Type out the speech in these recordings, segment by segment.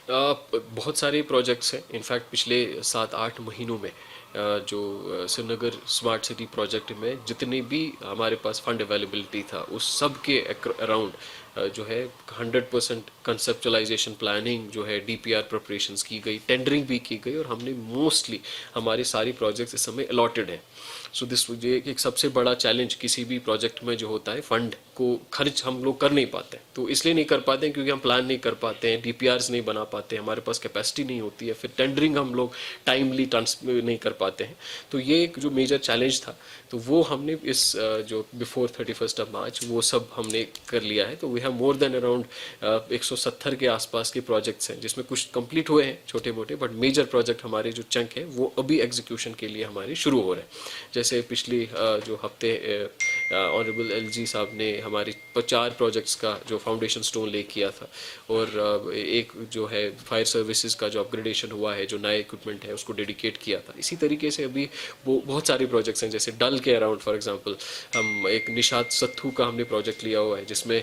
बहुत सारे प्रोजेक्ट्स हैं। इनफैक्ट पिछले 7-8 महीनों में जो श्रीनगर स्मार्ट सिटी प्रोजेक्ट में जितनी भी हमारे पास फंड अवेलेबिलिटी था उस सब के अराउंड जो है 100% कंसेप्चुलाइजेशन प्लानिंग जो है डीपीआर प्रिपरेशंस की गई, टेंडरिंग भी की गई और हमने मोस्टली हमारे सारी प्रोजेक्ट्स इस समय अलॉटेड हैं। सो दिस ये एक सबसे बड़ा चैलेंज किसी भी प्रोजेक्ट में जो होता है, फंड को खर्च हम लोग कर नहीं पाते हैं। तो इसलिए नहीं कर पाते हैं क्योंकि हम प्लान नहीं कर पाते हैं, डीपीआरस नहीं बना पाते हैं, हमारे पास कैपेसिटी नहीं होती है, फिर टेंडरिंग हम लोग टाइमली नहीं कर पाते हैं। तो ये एक जो मेजर चैलेंज था, तो वो हमने इस जो बिफोर 31 मार्च वो सब हमने कर लिया है। तो we have more than around 170 के आसपास के प्रोजेक्ट्स हैं, जिसमें कुछ कंप्लीट हुए हैं छोटे मोटे, बट मेजर प्रोजेक्ट हमारे जो चंक है वो अभी एग्जीक्यूशन के लिए हमारे शुरू हो रहे हैं। जैसे पिछली जो हफ्ते ऑनरेबल एलजी साहब ने हमारी 4 प्रोजेक्ट्स का जो फाउंडेशन स्टोन ले किया था, और एक जो है फायर सर्विसेज का जो अपग्रेडेशन हुआ है, जो नया इक्विपमेंट है उसको डेडिकेट किया था। इसी तरीके से अभी वो बहुत सारे प्रोजेक्ट्स हैं, जैसे डल के अराउंड फॉर एग्जांपल हम एक निशात सत्थू का हमने प्रोजेक्ट लिया हुआ है, जिसमें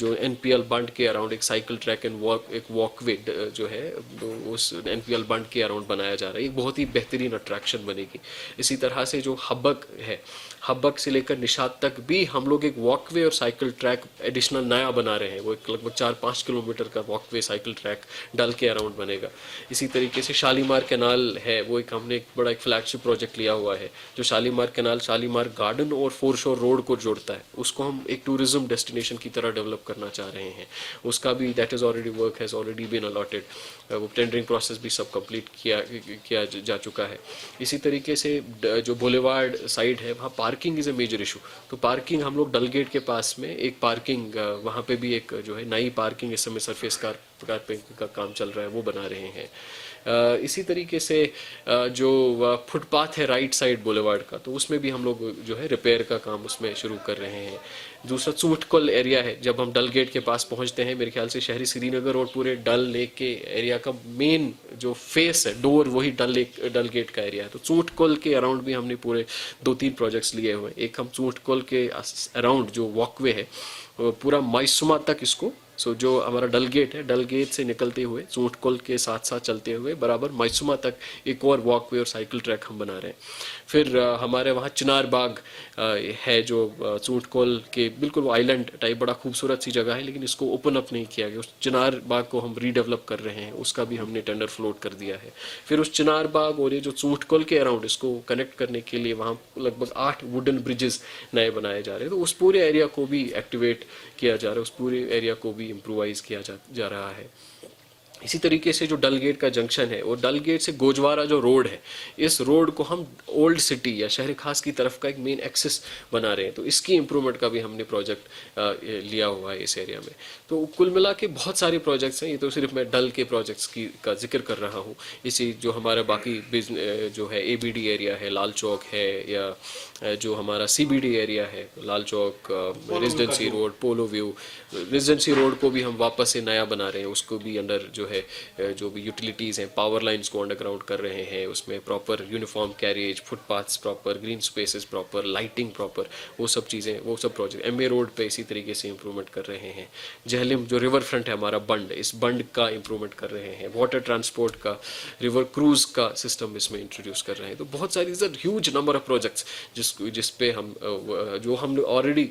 जो एनपीएल बंड के अराउंड एक साइकिल ट्रैक एंड एक वॉकवे जो है उस एनपीएल बंड के अराउंड बनाया जा रहा है। एक बहुत ही बेहतरीन अट्रैक्शन बनेगी। इसी तरह से जो हब्बक है, हब्बक से लेकर निशात तक भी हम लोग एक वॉकवे और साइकिल ट्रैक एडिशनल नया बना रहे हैं। वो एक लगभग 4-5 किलोमीटर का वॉकवे साइकिल ट्रैक डल के अराउंड बनेगा। इसी तरीके से शालीमार कैनाल है, वो एक हमने एक बड़ा एक फ्लैगशिप प्रोजेक्ट लिया हुआ है, जो शालीमार कैनाल शालीमार गार्डन और फोर शोर रोड को जोड़ता है। उसको हम एक टूरिज्म डेस्टिनेशन की तरह डेवलप करना चाह रहे हैं। उसका भी that is already work has already been allotted. वो टेंडरिंग प्रोसेस भी सब कंप्लीट किया जा चुका है। इसी तरीके से जो बुलेवार्ड साइड है, वहाँ parking is a major issue. तो पार्किंग हम लोग डल गेट के पास में एक पार्किंग, वहाँ पे भी एक जो है नई पार्किंग इस समय सरफेस कारपेंटिंग का काम चल रहा है, वो बना रहे हैं। इसी तरीके से जो फुटपाथ है राइट साइड बुलेवार्ड का, तो उसमें भी हम लोग जो है रिपेयर का काम उसमें शुरू कर रहे हैं। दूसरा चूटकुल एरिया है, जब हम डल गेट के पास पहुंचते हैं, मेरे ख्याल से शहरी श्रीनगर और पूरे डल लेक के एरिया का मेन जो फेस है, डोर, वही डल गेट का एरिया है। तो चूटकुल के अराउंड भी हमने पूरे 2-3 प्रोजेक्ट्स लिए हुए हैं। एक हम चूटकुल के अराउंड जो वॉकवे है पूरा माइसुमा तक इसको, सो जो हमारा डल गेट है, डल गेट से निकलते हुए चूटकुल के साथ साथ चलते हुए बराबर माइसुमा तक एक और वॉकवे और साइकिल ट्रैक हम बना रहे हैं। फिर हमारे वहाँ चिनार बाग है, जो चूटकुल के बिल्कुल आइलैंड टाइप बड़ा खूबसूरत सी जगह है, लेकिन इसको ओपन अप नहीं किया गया। उस चिनार बाग को हम रीडेवलप कर रहे हैं, उसका भी हमने टेंडर फ्लोट कर दिया है। फिर उस चिनार बाग और ये जो चूटकुल के अराउंड इसको कनेक्ट करने के लिए वहाँ लगभग 8 वुडन ब्रिजेस नए बनाए जा रहे हैं। तो उस पूरे एरिया को भी एक्टिवेट किया जा रहा है, उस पूरे एरिया को भी इम्प्रूवाइज किया जा रहा है। इसी तरीके से जो डल गेट का जंक्शन है और डल गेट से गोजवारा जो रोड है, इस रोड को हम ओल्ड सिटी या शहर खास की तरफ का एक मेन एक्सेस बना रहे हैं। तो इसकी इम्प्रूवमेंट का भी हमने प्रोजेक्ट लिया हुआ है इस एरिया में। तो कुल मिला के बहुत सारे प्रोजेक्ट्स हैं। ये तो सिर्फ मैं डल के प्रोजेक्ट्स का जिक्र कर रहा हूँ। इसी जो हमारा बाकी जो है एबीडी एरिया है, लाल चौक है, या जो हमारा सीबीडी एरिया है, लाल चौक, रेजिडेंसी रोड, पोलो व्यू, रेजिडेंसी रोड को भी हम वापस से नया बना रहे हैं। उसको भी अंडर जो है जो भी यूटिलिटीज़ हैं, पावर लाइंस को अंडरग्राउंड कर रहे हैं। उसमें proper uniform carriage, footpaths proper, green spaces proper, lighting proper, वो सब चीज़ें, वो सब प्रोजेक्ट एमए रोड पे इसी तरीके से इंप्रूवमेंट कर रहे हैं। जहलिम जो रिवर फ्रंट है हमारा बंड, इस बंड का इंप्रूवमेंट कर रहे हैं। वाटर ट्रांसपोर्ट का, रिवर क्रूज का सिस्टम इसमें इंट्रोड्यूस कर रहे हैं। तो बहुत सारी ह्यूज नंबर ऑफ प्रोजेक्ट्स जिस पे हम जो हमने ऑलरेडी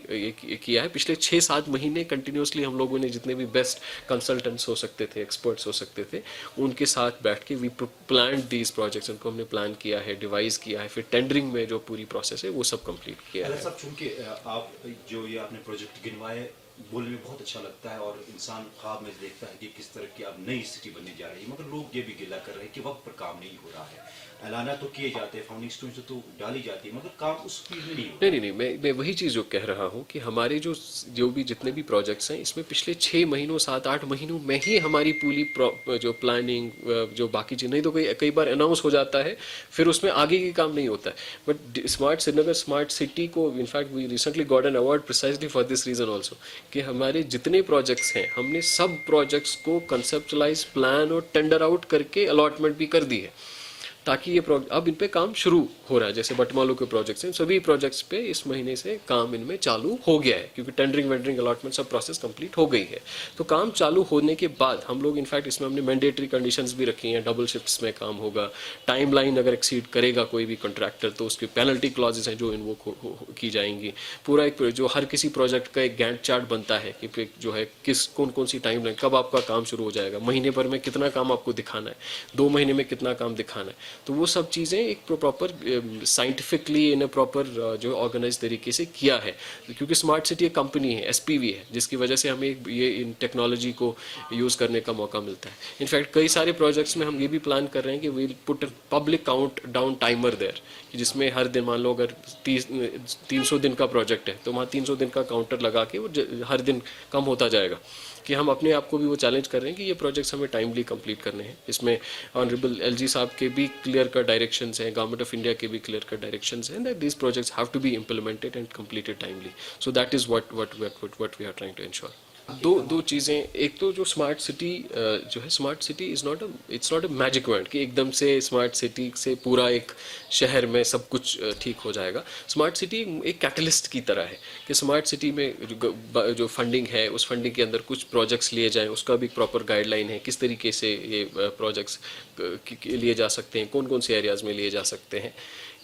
किया है पिछले 6-7 महीने कंटिन्यूसली। हम लोगों ने जितने भी बेस्ट कंसल्टेंट्स हो सकते थे, एक्सपर्ट्स हो सकते थे, उनके साथ बैठ के वी प्लान दीज प्रोजेक्ट्स, उनको हमने प्लान किया है, डिवाइस किया है, फिर टेंडरिंग में जो पूरी प्रोसेस है वो सब कंप्लीट किया है। सब चूंकि आप जो ये आपने प्रोजेक्ट गिनवाए, बोलने में बहुत अच्छा लगता है और इंसान ख्वाब में देखता है कि किस तरह की अब नई सिटी बनने जा रही है, मगर लोग ये भी गिला कर रहे हैं कि वक्त पर काम नहीं हो रहा है। ऐलाना तो किए जाते हैं, फाउंडिंग स्टोन तो डाली जाती है, मगर काम उस स्पीड में नहीं हो रहा। नहीं, मैं वही चीज़ जो कह रहा हूँ कि हमारे जो भी जितने भी प्रोजेक्ट्स हैं, इसमें पिछले 6 महीनों 7-8 महीनों में ही हमारी पूरी जो प्लानिंग, जो बाकी चीज़, नहीं तो कई बार अनाउंस हो जाता है, फिर उसमें आगे की काम नहीं होता है। But smart Srinagar smart city को, in fact we recently got an award precisely for this reason also, कि हमारे जितने प्रोजेक्ट्स हैं हमने सब प्रोजेक्ट्स को कंसेप्चुलाइज, प्लान और टेंडर आउट करके अलॉटमेंट भी कर दी है। ताकि ये अब इन पे काम शुरू हो रहा है। जैसे बटमालू के प्रोजेक्ट्स हैं, सभी प्रोजेक्ट्स पे इस महीने से काम इनमें चालू हो गया है, क्योंकि टेंडरिंग वेंडरिंग अलॉटमेंट सब प्रोसेस कंप्लीट हो गई है। तो काम चालू होने के बाद हम लोग इनफैक्ट इसमें हमने मैंडेटरी कंडीशंस भी रखी हैं, डबल शिफ्ट्स में काम होगा, टाइमलाइन अगर एक्सीड करेगा कोई भी कॉन्ट्रैक्टर तो उसकी पेनल्टी क्लॉजेस हैं जो इन्वोक की जाएंगी। पूरा एक जो हर किसी प्रोजेक्ट का एक गैंट चार्ट बनता है कि जो है किस कौन कौन सी टाइमलाइन, कब आपका काम शुरू हो जाएगा, महीने भर में कितना काम आपको दिखाना है, 2 महीने में कितना काम दिखाना है। तो वो सब चीज़ें एक proper scientifically in a proper जो ऑर्गेनाइज तरीके से किया है, क्योंकि स्मार्ट सिटी एक कंपनी है, एसपीवी है, जिसकी वजह से हमें ये इन टेक्नोलॉजी को यूज़ करने का मौका मिलता है। इनफैक्ट कई सारे प्रोजेक्ट्स में हम ये भी प्लान कर रहे हैं कि we'll put public count down timer there, जिसमें हर दिन मान लो अगर 300 दिन का प्रोजेक्ट है तो वहाँ 300 दिन का काउंटर लगा के वो हर दिन कम होता जाएगा, कि हम अपने आप को भी वो चैलेंज कर रहे हैं कि ये प्रोजेक्ट्स हमें टाइमली कंप्लीट करने हैं। इसमें ऑनरेबल एलजी साहब के भी क्लियर कट डायरेक्शंस हैं, गवर्नमेंट ऑफ इंडिया के भी क्लियर कट डायरेक्शंस हैं that these projects have to be implemented and completed timely. So that is what we are trying to ensure. दो चीज़ें, एक तो जो स्मार्ट सिटी जो है, smart city it's not a magic word कि एकदम से स्मार्ट सिटी से पूरा एक शहर में सब कुछ ठीक हो जाएगा। स्मार्ट सिटी एक कैटलिस्ट की तरह है कि स्मार्ट सिटी में जो फंडिंग है उस फंडिंग के अंदर कुछ प्रोजेक्ट्स लिए जाएं, उसका भी प्रॉपर गाइडलाइन है, किस तरीके से ये प्रोजेक्ट्स लिए जा सकते हैं, कौन कौन से एरियाज़ में लिए जा सकते हैं।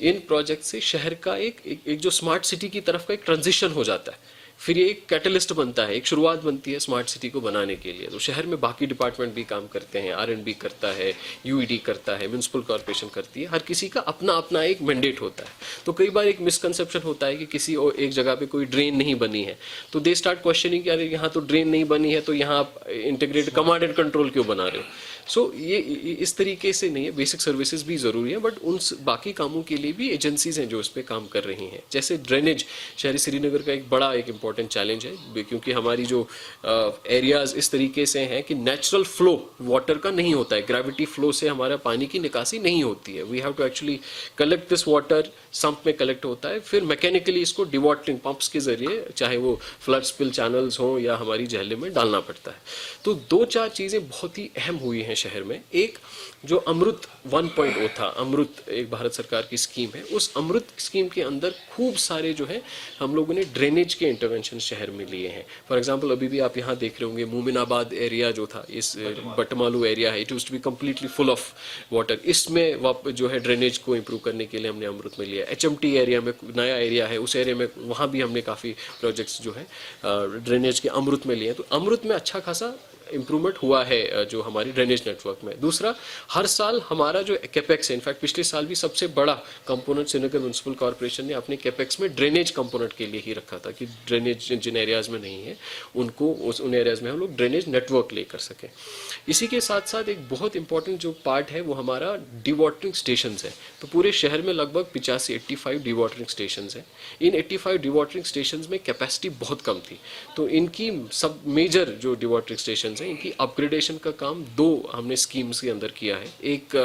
इन प्रोजेक्ट से शहर का एक जो स्मार्ट सिटी की तरफ का एक ट्रांजिशन हो जाता है, फिर ये एक कैटलिस्ट बनता है, एक शुरुआत बनती है स्मार्ट सिटी को बनाने के लिए। तो शहर में बाकी डिपार्टमेंट भी काम करते हैं, आरएंडबी करता है, यूईडी करता है, म्यूनसिपल कॉर्पोरेशन करती है, हर किसी का अपना अपना एक मैंडेट होता है। तो कई बार एक मिसकंसेप्शन होता है कि किसी और एक जगह पे कोई ड्रेन नहीं बनी है तो दे स्टार्ट क्वेश्चनिंग कि अरे यहाँ तो ड्रेन नहीं बनी है तो यहाँ आप इंटीग्रेटेड कमांड एंड कंट्रोल क्यों बना रहे हो। सो ये इस तरीके से नहीं है, बेसिक सर्विसेज भी ज़रूरी है, बट उन बाकी कामों के लिए भी एजेंसीज हैं जो इस पर काम कर रही हैं। जैसे ड्रेनेज शहरी श्रीनगर का एक बड़ा एक इम्पॉर्टेंट चैलेंज है, क्योंकि हमारी जो एरियाज इस तरीके से हैं कि नेचुरल फ्लो वाटर का नहीं होता है, ग्रेविटी फ्लो से हमारा पानी की निकासी नहीं होती है। We have to actually collect this water, sump में कलेक्ट होता है, फिर मैकेनिकली इसको डिवॉटरिंग पंप्स के जरिए, चाहे वो फ्लड स्पिल चैनल्स हों या हमारी झहले में डालना पड़ता है। तो 2-4 चीज़ें बहुत ही अहम हुई हैं शहर में। एक जो अमृत 1.0 था, अमृत एक भारत सरकार की स्कीम है, उस अमृत स्कीम के अंदर खूब सारे जो है हम लोगों ने ड्रेनेज के इंटरवेंशन शहर में लिए हैं। फॉर एग्जांपल अभी भी आप यहाँ देख रहे होंगे मोमिनाबाद एरिया जो था, इस बटमालू एरिया है, it used to be completely full of water, इसमें जो है ड्रेनेज को इम्प्रूव करने के लिए हमने अमृत में लिया। एचएमटी एरिया में नया एरिया है, उस एरिया में वहाँ भी हमने काफ़ी प्रोजेक्ट्स जो है ड्रेनेज के अमृत में लिए हैं। तो अमृत में अच्छा खासा इम्प्रूवमेंट हुआ है जो हमारी ड्रेनेज नेटवर्क में। दूसरा, हर साल हमारा जो कैपेक्स है, इनफैक्ट पिछले साल भी सबसे बड़ा कंपोनेंट श्रीनगर म्यूनसिपल कॉर्पोरेशन ने अपने कैपेक्स में ड्रेनेज कंपोनेंट के लिए ही रखा था कि ड्रेनेज जिन एरियाज़ में नहीं है उनको उन एरियाज़ में हम लोग ड्रेनेज नेटवर्क ले कर सकें। इसी के साथ साथ एक बहुत इंपॉर्टेंट जो पार्ट है वो हमारा डिवाटरिंग स्टेशन है। तो पूरे शहर में लगभग 85 डिवाटरिंग स्टेशन हैं। इन 85 डिवाटरिंग स्टेशन में कैपेसिटी बहुत कम थी, तो इनकी सब मेजर जो डिवाटरिंग स्टेशन हैं इनकी अपग्रेडेशन का काम 2 हमने स्कीम्स के अंदर किया है। एक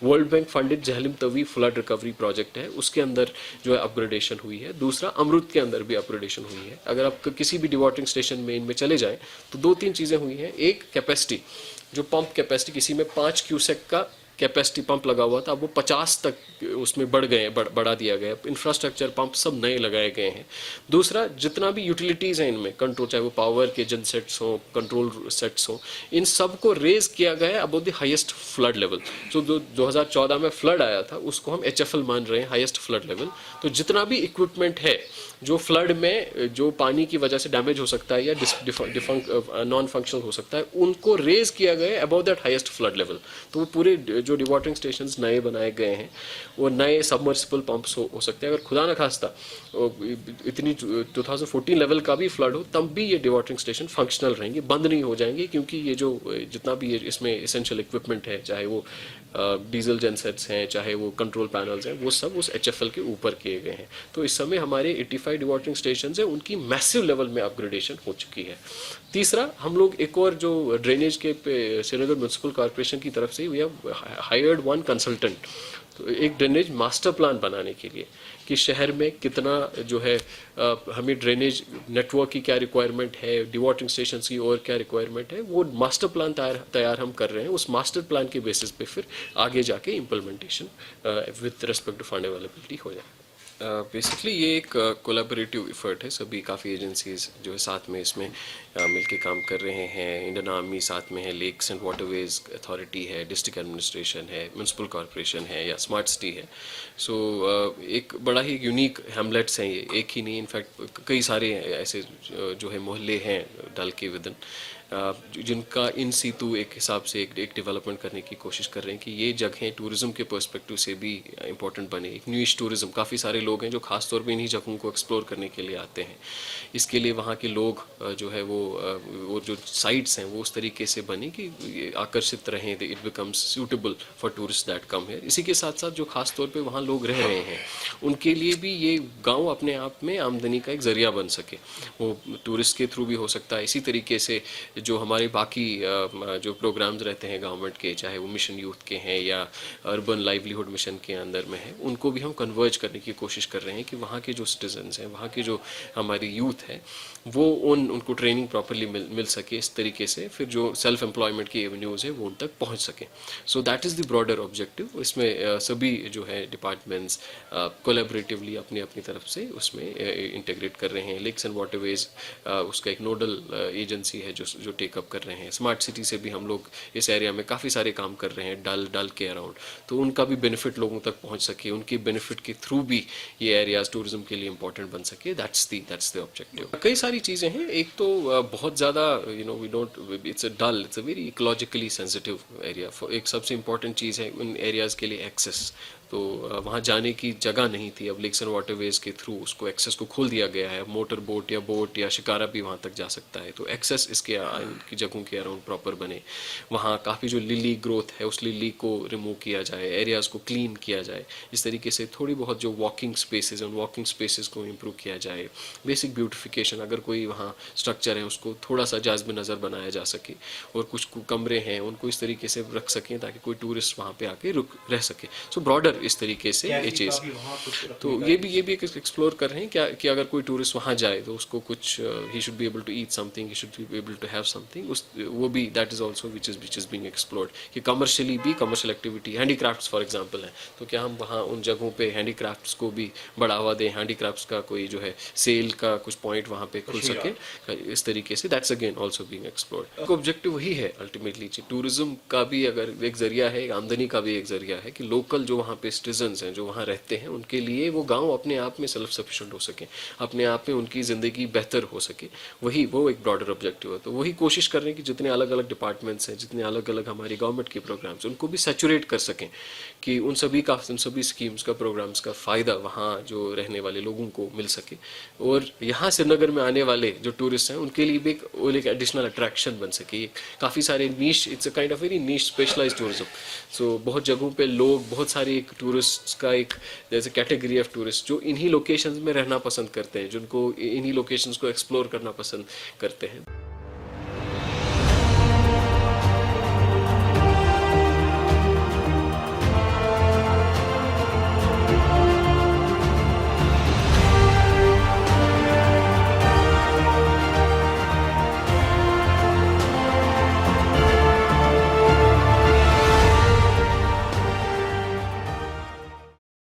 world bank funded Jhelum Tawi flood recovery project है, उसके अंदर जो है अपग्रेडेशन हुई है। दूसरा, अमृत के अंदर भी अपग्रेडेशन हुई है। अगर आप किसी भी डिवाटरिंग स्टेशन में इनमें चले जाएं तो 2-3 चीज़ें हुई हैं। एक, कैपेसिटी, जो पंप कैपेसिटी, किसी में 5 क्यूसेक का कैपेसिटी पंप लगा हुआ था, अब वो 50 तक उसमें बढ़ा दिया गया। इंफ्रास्ट्रक्चर पंप सब नए लगाए गए हैं। दूसरा, जितना भी यूटिलिटीज़ हैं इनमें कंट्रोल, चाहे वो पावर के जन सेट्स हों, कंट्रोल सेट्स हों, इन सब को रेज किया गया है about the highest flood level. जो 2014 में फ्लड आया था उसको हम HFL मान रहे हैं, हाईएस्ट फ्लड लेवल। तो जितना भी इक्विपमेंट है जो फ्लड में जो पानी की वजह से डैमेज हो सकता है या नॉन फंक्शनल हो सकता है, उनको रेज किया गया है about that highest flood level. तो वो पूरे जो डिवाटरिंग स्टेशंस नए बनाए गए हैं वो नए सबमर्सिबल पंप्स हो सकते हैं। अगर खुदा न खास्ता इतनी 2014 लेवल का भी फ्लड हो तब भी ये डिवाटरिंग स्टेशन फंक्शनल रहेंगे, बंद नहीं हो जाएंगे, क्योंकि ये जो जितना भी इसमें एसेंशियल इक्विपमेंट है, चाहे वो डीजल जेनसेट्स हैं, चाहे वो कंट्रोल पैनल्स हैं, वो सब उस HFL के ऊपर किए गए हैं। तो इस समय हमारे 85 डिवाटरिंग स्टेशन हैं, उनकी मैसिव लेवल में अपग्रेडेशन हो चुकी है। तीसरा, हम लोग एक और जो ड्रेनेज के श्रीनगर म्यूनसिपल कॉर्पोरेशन की तरफ से we have hired one consultant तो एक ड्रेनेज मास्टर प्लान बनाने के लिए कि शहर में कितना जो है हमें ड्रेनेज नेटवर्क की क्या रिक्वायरमेंट है, डिवॉटरिंग स्टेशंस की और क्या रिक्वायरमेंट है, वो मास्टर प्लान तैयार हम कर रहे हैं। उस मास्टर प्लान के बेसिस पे फिर आगे जाके implementation with respect to fund availability हो जाए। बेसिकली ये एक कोलैबोरेटिव एफर्ट है, सभी काफ़ी एजेंसीज जो है साथ में इसमें मिलके काम कर रहे हैं। इंडियन आर्मी साथ में है, लेक्स एंड वाटरवेज अथॉरिटी है, डिस्ट्रिक्ट एडमिनिस्ट्रेशन है, म्यूनसिपल कॉरपोरेशन है या स्मार्ट सिटी है। सो एक बड़ा ही यूनिक हैमलेट्स हैं ये, एक ही नहीं, इनफैक्ट कई सारे ऐसे जो है मोहल्ले हैं डल के विदन जिनका इन सीतू एक हिसाब से एक डेवलपमेंट करने की कोशिश कर रहे हैं कि ये जगहें टूरिज्म के पर्सपेक्टिव से भी इम्पोर्टेंट बने। एक न्यूश टूरिज्म, काफ़ी सारे लोग हैं जो खास तौर पे इन्हीं जगहों को एक्सप्लोर करने के लिए आते हैं। इसके लिए वहाँ के लोग जो है वो जो साइट्स हैं वो उस तरीके से बने कि ये आकर्षित रहें, it becomes suitable for tourist that come है। इसी के साथ साथ जो खास तौर पे वहाँ लोग रह रहे हैं उनके लिए भी ये गांव अपने आप में आमदनी का एक जरिया बन सके, वो टूरिस्ट के थ्रू भी हो सकता है। इसी तरीके से जो हमारे बाकी जो प्रोग्राम्स रहते हैं गवर्नमेंट के, चाहे वो मिशन यूथ के हैं या अर्बन लाइवलीहुड मिशन के अंदर में है, उनको भी हम कन्वर्ज करने की कोशिश कर रहे हैं कि वहाँ के जो सिटीजन्स हैं, वहाँ के जो हमारी यूथ है वो उनको ट्रेनिंग प्रॉपरली मिल सके। इस तरीके से फिर जो सेल्फ एम्प्लॉयमेंट की एवेन्यूज़ है वो उन तक पहुँच सके। So that is the broader objective. इसमें सभी जो है डिपार्टमेंट्स कोलैबोरेटिवली अपनी अपनी तरफ से उसमें इंटीग्रेट कर रहे हैं। लेक्स एंड वाटरवेज उसका एक नोडल एजेंसी है जो टेकअप कर रहे हैं। स्मार्ट सिटी से भी हम लोग इस एरिया में काफ़ी सारे काम कर रहे हैं, डल के अराउंड, तो उनका भी बेनिफिट लोगों तक पहुंच सके, उनके बेनिफिट के थ्रू भी ये एरियाज टूरिज्म के लिए इंपॉर्टेंट बन सके। That's the objective. कई सारी चीज़ें हैं। एक तो बहुत ज़्यादा we don't, it's a very ecologically sensitive area. एक सबसे इंपॉर्टेंट चीज़ है उन एरियाज़ के लिए एक्सेस। तो वहाँ जाने की जगह नहीं थी, अब लेक्स एंड वाटरवेज के थ्रू उसको एक्सेस को खोल दिया गया है। मोटर बोट या शिकारा भी वहाँ तक जा सकता है। तो एक्सेस इसके की जगहों के अराउंड प्रॉपर बने। वहाँ काफ़ी जो लिली ग्रोथ है उस लिली को रिमूव किया जाए, एरियाज़ को क्लीन किया जाए। इस तरीके से थोड़ी बहुत जो वॉकिंग स्पेसेस, उन वॉकिंग स्पेसेस को इम्प्रूव किया जाए। बेसिक ब्यूटिफिकेशन, अगर कोई वहाँ स्ट्रक्चर है उसको थोड़ा सा जाज़ब नज़र बनाया जा सके, और कुछ कमरे हैं उनको इस तरीके से रख सकें ताकि कोई टूरिस्ट वहाँ पे आके रह सके। सो ब्रॉडर इस तरीके से ये चीज़, तो ये भी एक एक्सप्लोर कर रहे हैं क्या कि अगर कोई टूरिस्ट वहाँ जाए तो उसको कुछ he should be able to eat something, he should be able to have something, उस वो भी that is also which is being explored कि कमर्शियली भी, commercial activity, handicrafts for example है, तो क्या हम वहाँ उन जगहों पे हैंडीक्राफ्ट्स को भी बढ़ावा दें, हैंडीक्राफ्ट्स का कोई जो है सेल का कुछ पॉइंट वहाँ पे खुल सके, इस तरीके से that's again also being explored. Objective वही है अल्टीमेटली, टूरिज्म का भी अगर एक जरिया है, आमदनी का भी एक जरिया है कि लोकल जो वहाँ पे सिटीजन्स हैं जो वहाँ रहते हैं उनके लिए वो गांव अपने आप में सेल्फ सफिशिएंट हो सके, अपने आप में उनकी ज़िंदगी बेहतर हो सके। वही वो एक ब्रॉडर ऑब्जेक्टिव है। तो वही कोशिश कर रहे हैं कि जितने अलग अलग डिपार्टमेंट्स हैं, जितने अलग अलग हमारी गवर्नमेंट के प्रोग्राम्स, उनको भी सैचुरेट कर सकें कि उन सभी स्कीम्स का, प्रोग्राम्स का फ़ायदा वहाँ जो रहने वाले लोगों को मिल सके, और यहाँ श्रीनगर में आने वाले जो टूरिस्ट हैं उनके लिए भी एक एडिशनल अट्रैक्शन बन सके। काफ़ी सारे niche, it's a kind of very niche specialised tourism. So बहुत जगहों पे लोग, बहुत सारे एक टूरिस्ट का एक जैसे कैटेगरी ऑफ टूरिस्ट जो इन्हीं लोकेशंस में रहना पसंद करते हैं, जिनको इन्हीं लोकेशंस को एक्सप्लोर करना पसंद करते हैं।